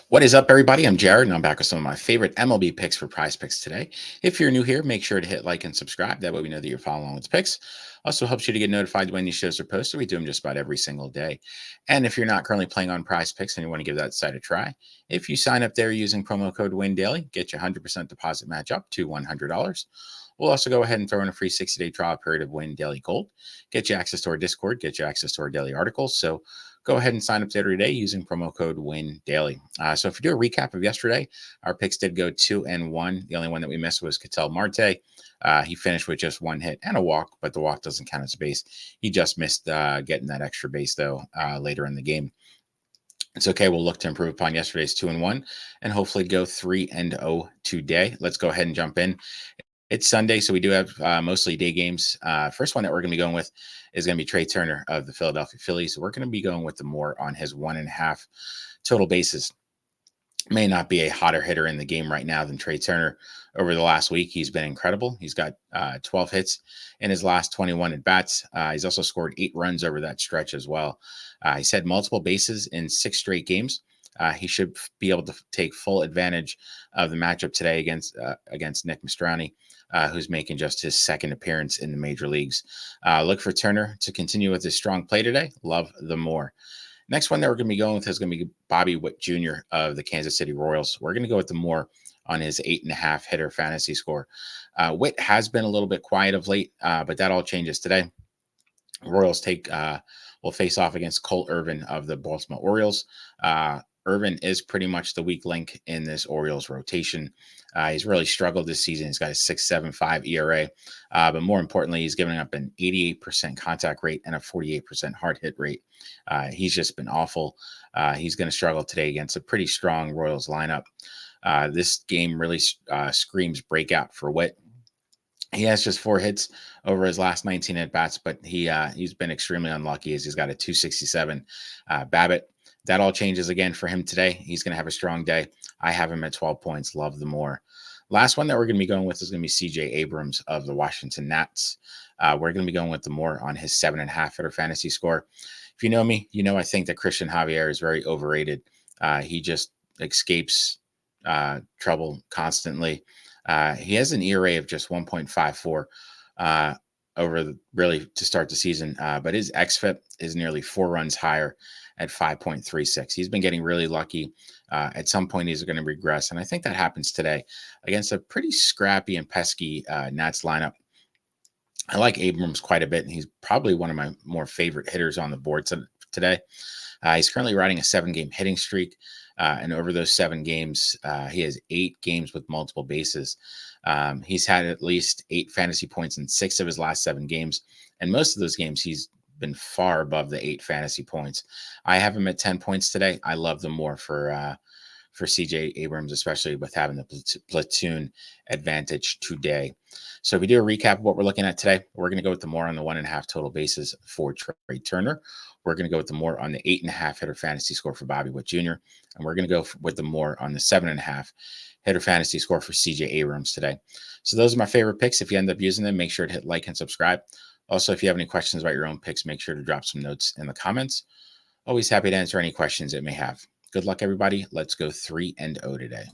What is up, everybody? I'm Jared, and I'm back with some of my favorite MLB picks for Prize Picks today. If you're new here, make sure to hit like and subscribe. That way, we know that you're following along with the picks. Also, helps you to get notified when these shows are posted. We do them just about every single day. And if you're not currently playing on Prize Picks and you want to give that site a try, if you sign up there using promo code WINDAILY, get you 100% deposit match up to $100. We'll also go ahead and throw in a free 60-day trial period of Win Daily Gold, get you access to our Discord, get you access to our daily articles. So go ahead and sign up there today using promo code WIN DAILY. So if you do a recap of yesterday, our picks did go 2-1. The only one that we missed was Ketel Marte. He finished with just one hit and a walk, but the walk doesn't count as a base. He just missed getting that extra base, though, later in the game. It's okay. We'll look to improve upon yesterday's 2-1 and hopefully go 3-0 today. Let's go ahead and jump in. It's Sunday, so we do have mostly day games. First one that we're going to be going with is going to be Trey Turner of the Philadelphia Phillies. So we're going to be going with the more on his 1.5 total bases. May not be a hotter hitter in the game right now than Trey Turner. Over the last week, he's been incredible. He's got 12 hits in his last 21 at bats. He's also scored 8 runs over that stretch as well. He's had multiple bases in 6 straight games. He should be able to take full advantage of the matchup today against Nick Mastrani, who's making just his second appearance in the major leagues. Look for Turner to continue with his strong play today. Love the more. Next one that we're going to be going with is going to be Bobby Witt Jr. of the Kansas City Royals. We're going to go with the more on his 8.5 hitter fantasy score. Witt has been a little bit quiet of late, but that all changes today. Royals will face off against Cole Irvin of the Baltimore Orioles. Irvin is pretty much the weak link in this Orioles rotation. He's really struggled this season. He's got a 6.75 ERA, but more importantly, he's giving up an 88% contact rate and a 48% hard hit rate. He's just been awful. He's going to struggle today against a pretty strong Royals lineup. This game really screams breakout for Witt. He has just 4 hits over his last 19 at bats, but he's been extremely unlucky as he's got a 267 BABIP. That all changes again for him today. He's going to have a strong day. I have him at 12 points. Love the more. Last one that we're going to be going with is going to be C.J. Abrams of the Washington Nats. We're going to be going with the more on his 7.5 hitter fantasy score. If you know me, you know I think that Christian Javier is very overrated. He just escapes trouble constantly. He has an ERA of just 1.54 really to start the season, but his xFIP is nearly 4 runs higher at 5.36. He's been getting really lucky. At some point, he's going to regress, and I think that happens today against a pretty scrappy and pesky Nats lineup. I like Abrams quite a bit, and he's probably one of my more favorite hitters on the board today. He's currently riding a 7-game hitting streak, and over those 7 games, he has 8 games with multiple bases. He's had at least 8 fantasy points in 6 of his last 7 games, and most of those games he's been far above the 8 fantasy points. I have him at 10 points today. I love them more for CJ Abrams, especially with having the platoon advantage today. So if we do a recap of what we're looking at today, we're going to go with the more on the 1.5 total bases for Trey Turner. We're going to go with the more on the 8.5 hitter fantasy score for Bobby Witt Jr. And we're going to go with the more on the 7.5 hitter fantasy score for CJ Abrams today. So those are my favorite picks. If you end up using them, make sure to hit like and subscribe. Also, if you have any questions about your own picks, make sure to drop some notes in the comments. Always happy to answer any questions it may have. Good luck, everybody. Let's go 3-0 today.